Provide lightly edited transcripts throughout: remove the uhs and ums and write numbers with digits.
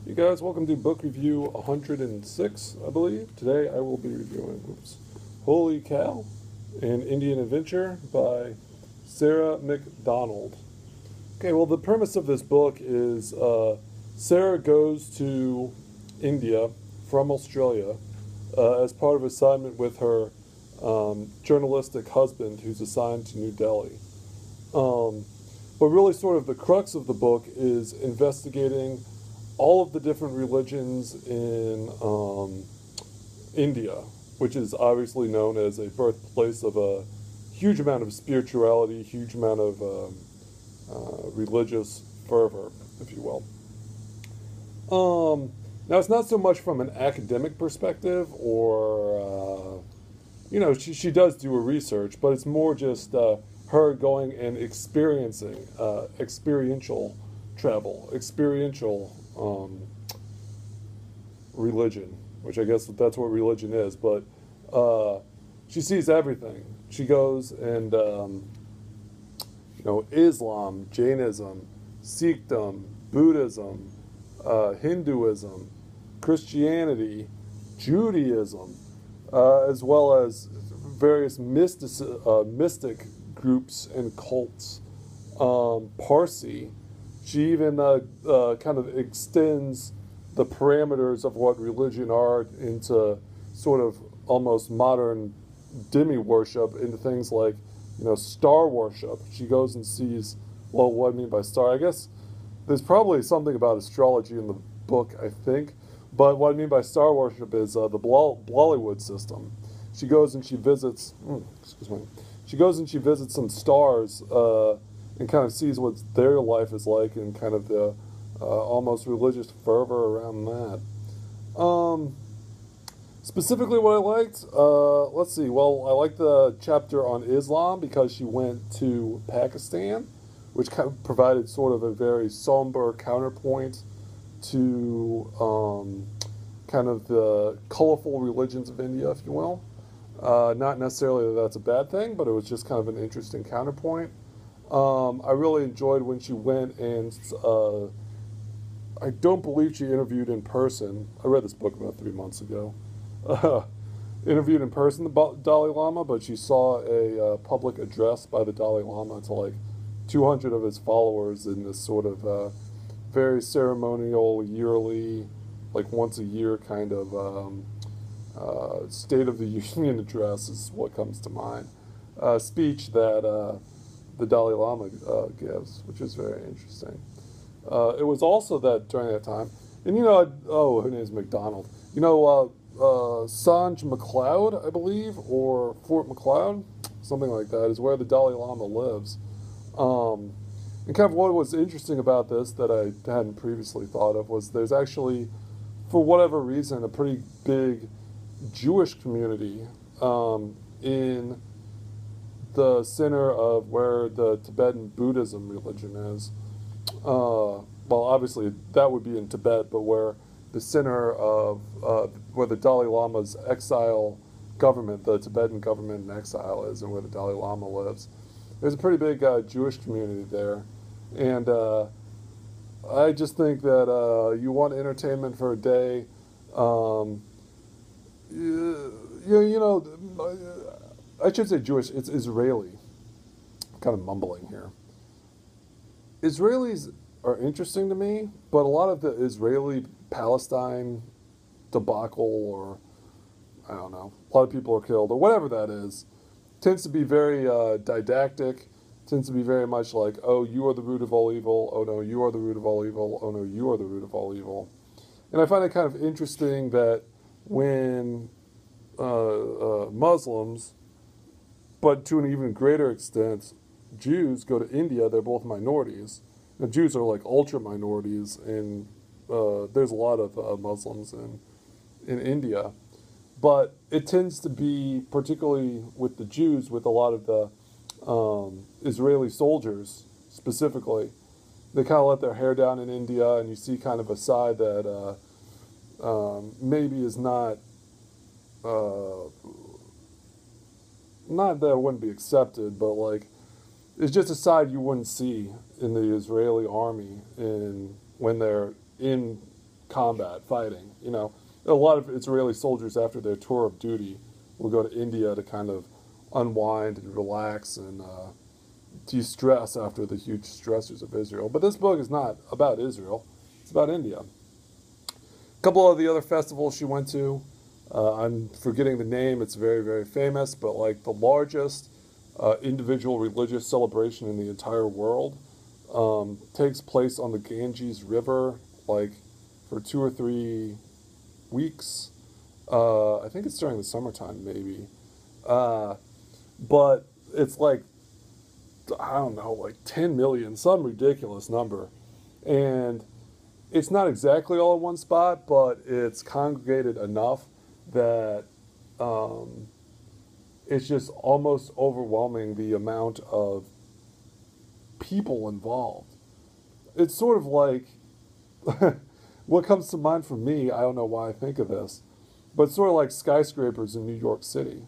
You guys, welcome to book review 106, I believe. Today I will be reviewing, Holy Cow, an Indian Adventure by Sarah MacDonald. Okay, well, the premise of this book is Sarah goes to India from Australia as part of an assignment with her journalistic husband who's assigned to New Delhi. But really, sort of the crux of the book is investigating all of the different religions in India, which is obviously known as a birthplace of a huge amount of spirituality, huge amount of religious fervor, if you will. Now, it's not so much from an academic perspective, or she does do her research, but it's more just her going and experiencing experiential travel, experiential religion, which I guess that's what religion is. But she sees everything. She goes and Islam, Jainism, Sikhdom, Buddhism, Hinduism, Christianity, Judaism, as well as various mystic groups and cults, Parsi. She even kind of extends the parameters of what religion are into sort of almost modern demi-worship, into things like, star worship. She goes and sees, well, what I mean by star, I guess there's probably something about astrology in the book, I think, but what I mean by star worship is the Bollywood system. She goes and she visits, she goes and she visits some stars and kind of sees what their life is like, and kind of the almost religious fervor around that. Specifically what I liked, let's see, well, I liked the chapter on Islam because she went to Pakistan, which kind of provided sort of a very somber counterpoint to kind of the colorful religions of India, if you will. Not necessarily that that's a bad thing, but it was just kind of an interesting counterpoint. I really enjoyed when she went and I don't believe she interviewed in person. I read this book about 3 months ago. Interviewed in person the Dalai Lama, but she saw a public address by the Dalai Lama to like 200 of his followers in this sort of very ceremonial, yearly, like once a year kind of State of the Union address is what comes to mind. Speech that the Dalai Lama gives, which is very interesting. It was also that during that time, and her name is MacDonald. Sanj MacLeod, I believe, or Fort MacLeod, something like that, is where the Dalai Lama lives. And kind of what was interesting about this that I hadn't previously thought of was there's actually, for whatever reason, a pretty big Jewish community in the center of where the Tibetan Buddhism religion is. Well, obviously that would be in Tibet, but where the center of where the Dalai Lama's exile government, the Tibetan government in exile is, and where the Dalai Lama lives. There's a pretty big Jewish community there. And I just think that you want entertainment for a day. I should say Jewish, it's Israeli. I'm kind of mumbling here. Israelis are interesting to me, but a lot of the Israeli-Palestine debacle, or I don't know, a lot of people are killed, or whatever that is, tends to be very didactic, tends to be very much like, oh, you are the root of all evil, oh no, you are the root of all evil, oh no, you are the root of all evil. And I find it kind of interesting that when Muslims, but to an even greater extent, Jews go to India, they're both minorities. Now, Jews are like ultra minorities, and there's a lot of Muslims in India. But it tends to be, particularly with the Jews, with a lot of the Israeli soldiers specifically, they kind of let their hair down in India, and you see kind of a side that maybe is not that it wouldn't be accepted, but like it's just a side you wouldn't see in the Israeli army when they're in combat, fighting. You know, a lot of Israeli soldiers after their tour of duty will go to India to kind of unwind and relax and de-stress after the huge stressors of Israel. But this book is not about Israel; it's about India. A couple of the other festivals she went to. I'm forgetting the name. It's very, very famous, but like the largest individual religious celebration in the entire world takes place on the Ganges River, like for 2 or 3 weeks. I think it's during the summertime, maybe. But it's like, I don't know, like 10 million, some ridiculous number. And it's not exactly all in one spot, but it's congregated enough that it's just almost overwhelming the amount of people involved. It's sort of like, what comes to mind for me, I don't know why I think of this, but sort of like skyscrapers in New York City.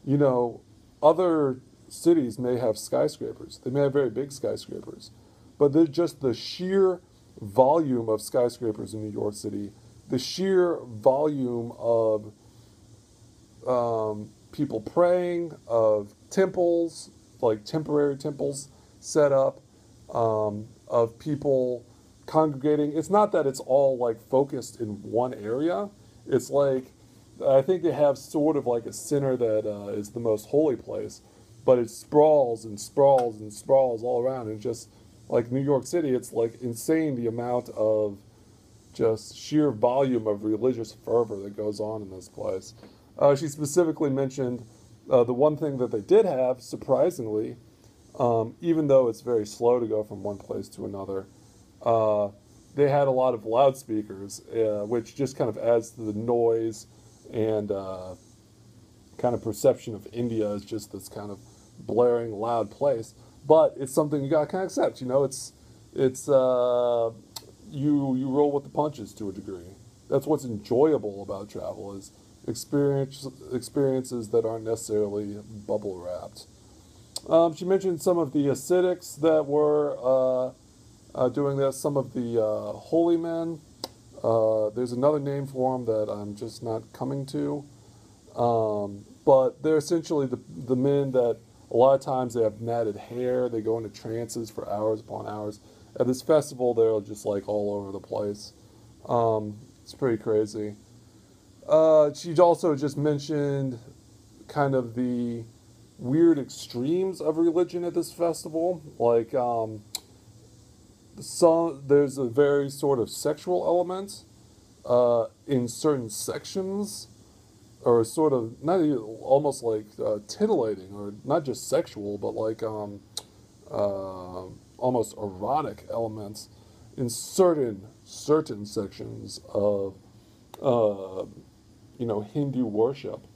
You know, other cities may have skyscrapers. They may have very big skyscrapers. But they're just the sheer volume of skyscrapers in New York City, the sheer volume of people praying, of temples, like temporary temples set up, of people congregating. It's not that it's all like focused in one area. It's like, I think they have sort of like a center that is the most holy place, but it sprawls and sprawls and sprawls all around. And just like New York City, it's like insane the amount of just sheer volume of religious fervor that goes on in this place. She specifically mentioned the one thing that they did have, surprisingly, even though it's very slow to go from one place to another, they had a lot of loudspeakers, which just kind of adds to the noise and kind of perception of India as just this kind of blaring, loud place. But it's something you got to kind of accept. You know, it's you roll with the punches to a degree. That's what's enjoyable about travel, is experiences that aren't necessarily bubble wrapped. She mentioned some of the ascetics that were doing this, some of the holy men. There's another name for them that I'm just not coming to. But they're essentially the men that a lot of times they have matted hair. They go into trances for hours upon hours. At this festival, they're just like all over the place. It's pretty crazy. She also just mentioned kind of the weird extremes of religion at this festival. Like, there's a very sort of sexual element in certain sections, or sort of not even, almost like titillating, or not just sexual, but like almost erotic elements in certain sections of Hindu worship.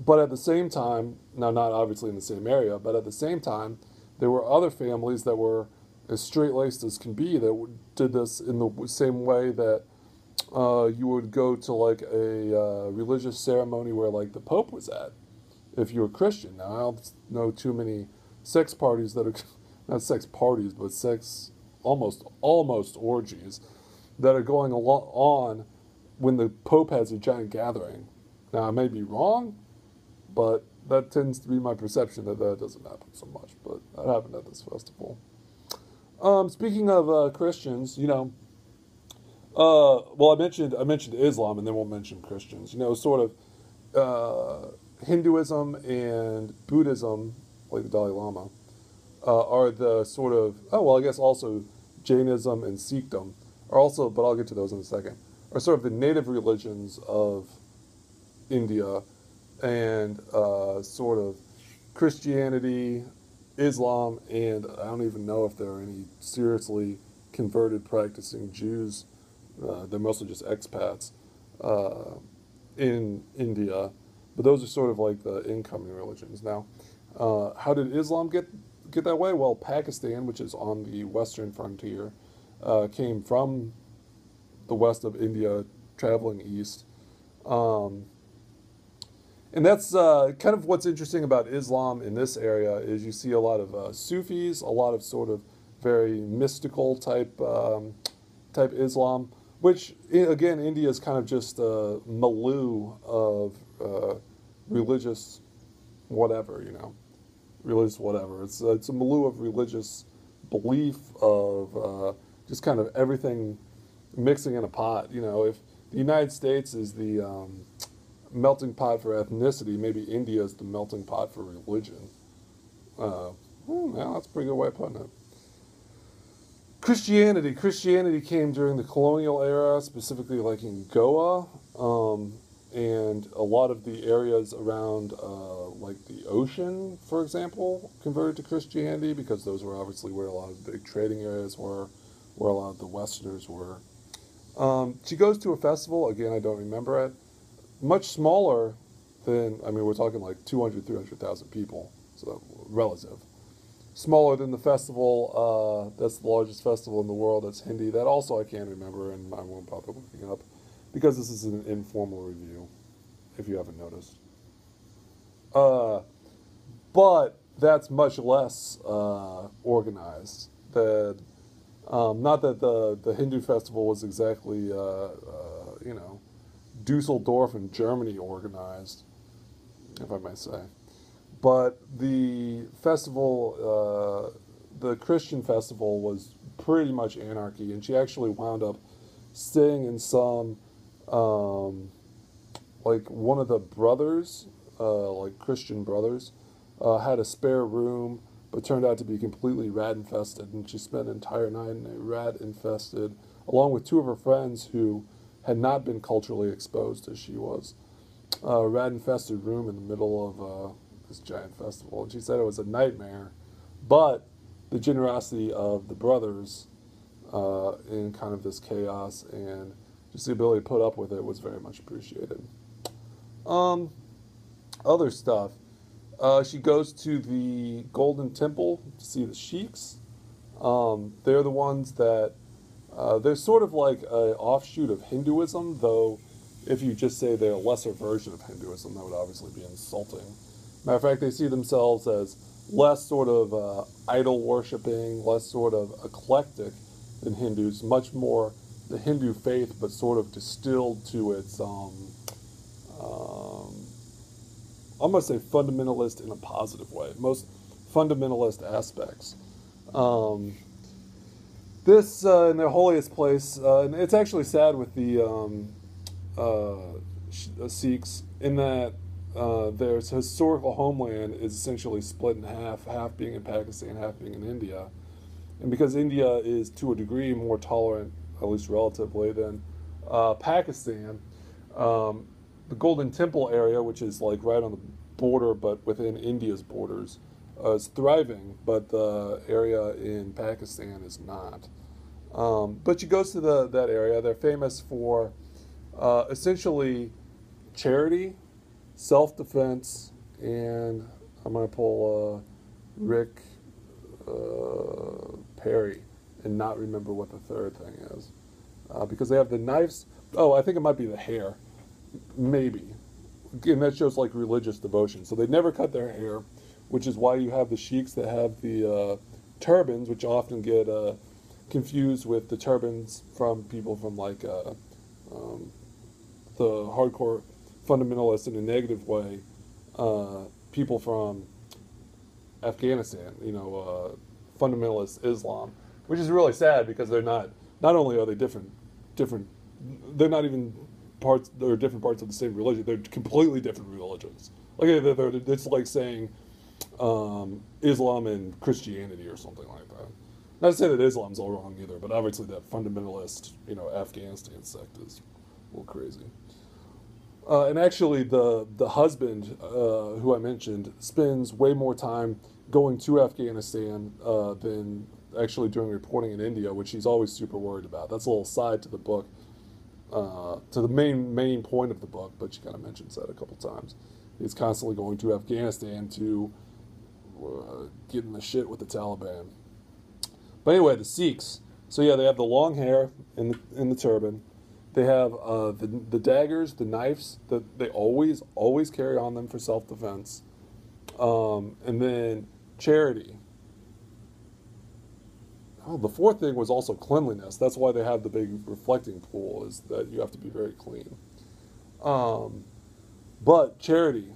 But at the same time, now not obviously in the same area, but at the same time, there were other families that were as straight-laced as can be that did this in the same way that you would go to like a religious ceremony where like the Pope was at, if you were Christian. Now, I don't know too many sex parties that are, not sex parties, but sex, almost orgies that are going on when the Pope has a giant gathering. Now, I may be wrong, but that tends to be my perception that doesn't happen so much, but that happened at this festival. Speaking of Christians, well, I mentioned Islam, and then we'll mention Christians. Sort of Hinduism and Buddhism, like the Dalai Lama, are the sort of, I guess also Jainism and Sikhdom are also, but I'll get to those in a second, are sort of the native religions of India, and sort of Christianity, Islam, and I don't even know if there are any seriously converted practicing Jews. They're mostly just expats in India, but those are sort of like the incoming religions. Now, how did Islam get that way? Well, Pakistan, which is on the western frontier, came from the west of India, traveling east. And that's kind of what's interesting about Islam in this area, is you see a lot of Sufis, a lot of sort of very mystical type type Islam, which again, India is kind of just a milieu of religious whatever, religious whatever. It's a milieu of religious belief of just kind of everything mixing in a pot. If the United States is the melting pot for ethnicity, maybe India is the melting pot for religion. Well, that's a pretty good way of putting it. Christianity came during the colonial era, specifically like in Goa, and a lot of the areas around like the ocean, for example, converted to Christianity because those were obviously where a lot of the big trading areas were, where a lot of the Westerners were. She goes to a festival, again, I don't remember it, much smaller than, we're talking like 200, 300,000 people, so relative. Smaller than the festival, that's the largest festival in the world, that's Hindi. That also I can't remember, and I won't bother looking up, because this is an informal review, if you haven't noticed. But that's much less organized. Not that the Hindu festival was exactly, Dusseldorf in Germany organized, if I may say. But the festival, the Christian festival, was pretty much anarchy, and she actually wound up staying in some, like one of the brothers, like Christian brothers, had a spare room, but turned out to be completely rat-infested, and she spent an entire night in a rat-infested, along with two of her friends who had not been culturally exposed as she was, a rat-infested room in the middle of this giant festival. And she said it was a nightmare, but the generosity of the brothers in kind of this chaos and just the ability to put up with it was very much appreciated. Other stuff. She goes to the Golden Temple to see the sheiks. They're the ones that, they're sort of like an offshoot of Hinduism, though if you just say they're a lesser version of Hinduism, that would obviously be insulting. Matter of fact, they see themselves as less sort of idol worshipping, less sort of eclectic than Hindus, much more the Hindu faith, but sort of distilled to its, I'm going to say fundamentalist in a positive way, most fundamentalist aspects. This, in their holiest place, and it's actually sad with the Sikhs, in that their historical homeland is essentially split in half, half being in Pakistan, half being in India. And because India is, to a degree, more tolerant, at least relatively, than Pakistan, the Golden Temple area, which is like right on the border but within India's borders, is thriving, but the area in Pakistan is not. But she goes to that area. They're famous for essentially charity, self-defense, and I'm going to pull Rick Perry and not remember what the third thing is. Because they have the knives. Oh, I think it might be the hair. Maybe. And that shows like religious devotion. So they never cut their hair, which is why you have the sheiks that have the turbans, which often get confused with the turbans from people from like the hardcore fundamentalists in a negative way, people from Afghanistan, fundamentalist Islam, which is really sad because they're not only are they different, they're not even different parts of the same religion, they're completely different religions. Like it's like saying Islam and Christianity or something like that. Not to say that Islam's all wrong either, but obviously that fundamentalist, Afghanistan sect is a little crazy. And actually, the husband, who I mentioned, spends way more time going to Afghanistan than actually doing reporting in India, which he's always super worried about. That's a little side to the book, to the main point of the book, but she kind of mentions that a couple times. He's constantly going to Afghanistan to get in the shit with the Taliban. But anyway, the Sikhs. So yeah, they have the long hair in the turban. They have the daggers, the knives that they always carry on them for self-defense. And then charity. Oh, the fourth thing was also cleanliness. That's why they have the big reflecting pool, is that you have to be very clean. Um, but charity,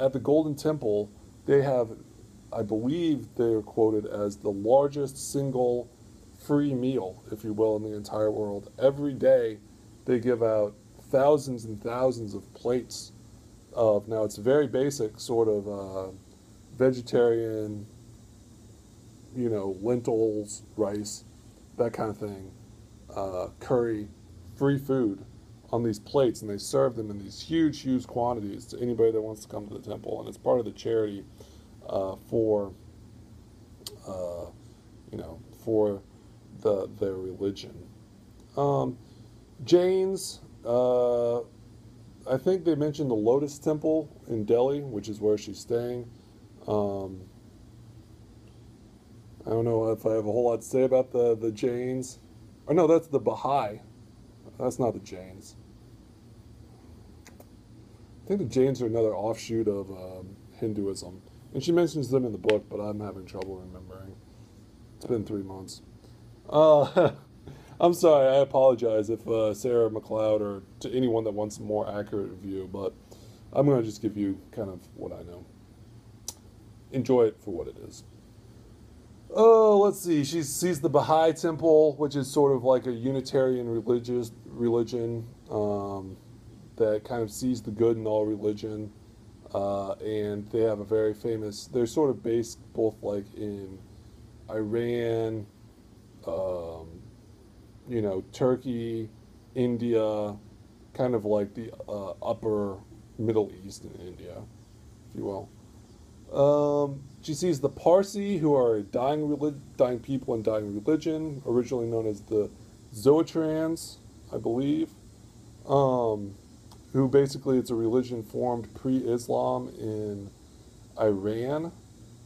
at the Golden Temple, they have, I believe they're quoted as the largest single free meal, if you will, in the entire world. Every day they give out thousands and thousands of plates of, now it's very basic, sort of vegetarian, lentils, rice, that kind of thing, curry, free food on these plates, and they serve them in these huge, huge quantities to anybody that wants to come to the temple, and it's part of the charity for, uh, for their religion. Jains, I think they mentioned the Lotus Temple in Delhi, which is where she's staying. I don't know if I have a whole lot to say about the Jains. Oh no, that's the Baha'i. That's not the Jains. I think the Jains are another offshoot of Hinduism. And she mentions them in the book, but I'm having trouble remembering. It's been 3 months. I'm sorry, I apologize if Sarah McLeod, or to anyone that wants a more accurate view, but I'm going to just give you kind of what I know. Enjoy it for what it is. Oh, let's see. She sees the Baha'i Temple, which is sort of like a Unitarian religion that kind of sees the good in all religion. And they have a very famous, they're sort of based both like in Iran, Turkey, India, kind of like the upper Middle East in India, if you will. She sees the Parsi, who are a dying people and dying religion, originally known as the Zoroastrians, I believe, who basically it's a religion formed pre-Islam in Iran.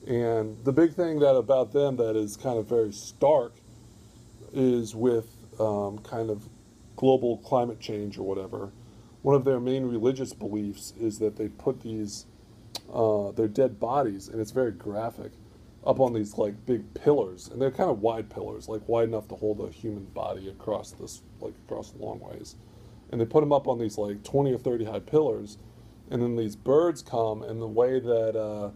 And the big thing about them that is kind of very stark is with kind of global climate change or whatever. One of their main religious beliefs is that they put these their dead bodies, and it's very graphic, up on these like big pillars, and they're kind of wide pillars, like wide enough to hold a human body across long ways. And they put them up on these like 20 or 30 high pillars, and then these birds come, and the way that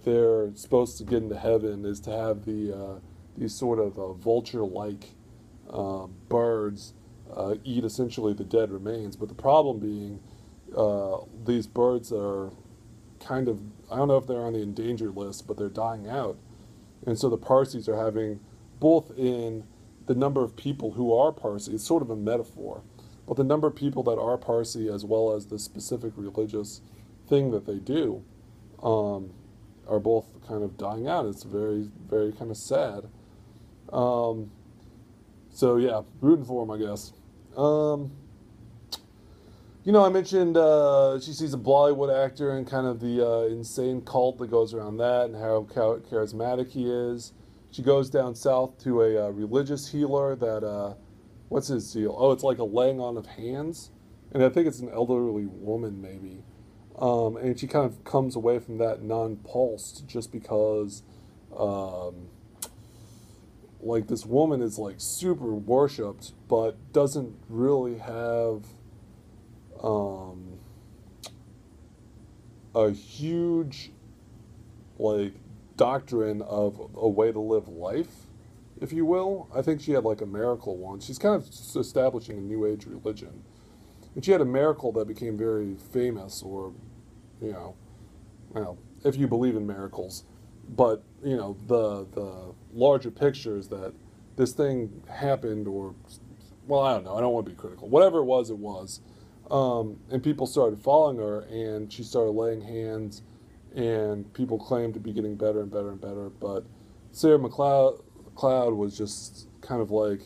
they're supposed to get into heaven is to have these sort of vulture-like birds eat essentially the dead remains. But the problem being, these birds are kind of, I don't know if they're on the endangered list, but they're dying out. And so the Parsis are having, both in the number of people who are Parsi, it's sort of a metaphor, but the number of people that are Parsi as well as the specific religious thing that they do are both kind of dying out. It's very, very kind of sad. So yeah, rooting for them, I guess. I mentioned she sees a Bollywood actor and kind of the insane cult that goes around that and how charismatic he is. She goes down south to a religious healer that, what's his deal? Oh, it's like a laying on of hands. And I think it's an elderly woman, maybe. And she kind of comes away from that non-pulsed just because, like, this woman is, like, super worshipped, but doesn't really have a huge, like, doctrine of a way to live life, if you will. I think she had, like, a miracle once. She's kind of establishing a New Age religion. And she had a miracle that became very famous, or, if you believe in miracles. But, the larger picture is that this thing happened, or, well, I don't know. I don't want to be critical. Whatever it was, it was. And people started following her, and she started laying hands, and people claimed to be getting better and better and better. But Sarah McLeod was just kind of like,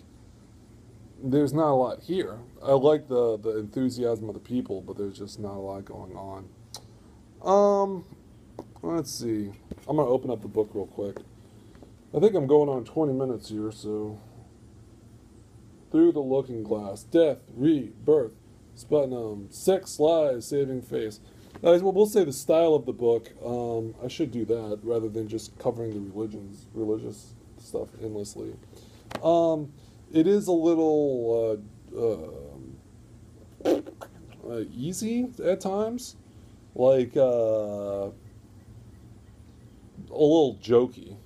there's not a lot here. I like the enthusiasm of the people, but there's just not a lot going on. Let's see. I'm going to open up the book real quick. I think I'm going on 20 minutes here, so. Through the Looking Glass. Death, rebirth, Sputnam, sex, lies, saving face. Well, we'll say the style of the book. I should do that rather than just covering the religious stuff endlessly. It is a little easy at times, like a little jokey.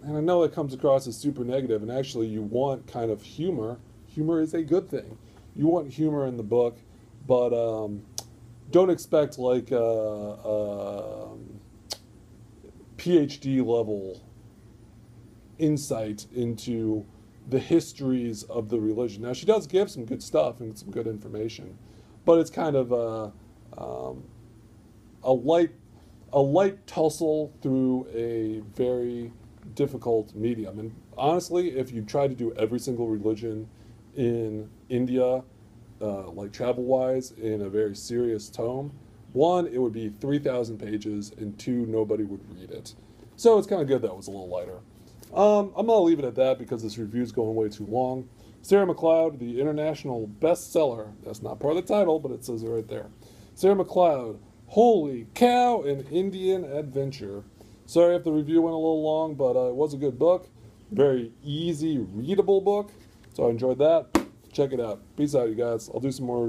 And I know it comes across as super negative, and actually you want kind of humor. Humor is a good thing. You want humor in the book, but don't expect like a PhD level insight into the histories of the religion. Now she does give some good stuff and some good information, but it's kind of a light tussle through a very difficult medium. And honestly, if you try to do every single religion in India, like travel-wise, in a very serious tome, one, it would be 3,000 pages, and two, nobody would read it. So it's kind of good that it was a little lighter. I'm going to leave it at that because this review's going way too long. Sarah McLeod, the international bestseller. That's not part of the title, but it says it right there. Sarah McLeod, Holy Cow, an Indian Adventure. Sorry if the review went a little long, but it was a good book. Very easy, readable book. So I enjoyed that. Check it out. Peace out, you guys. I'll do some more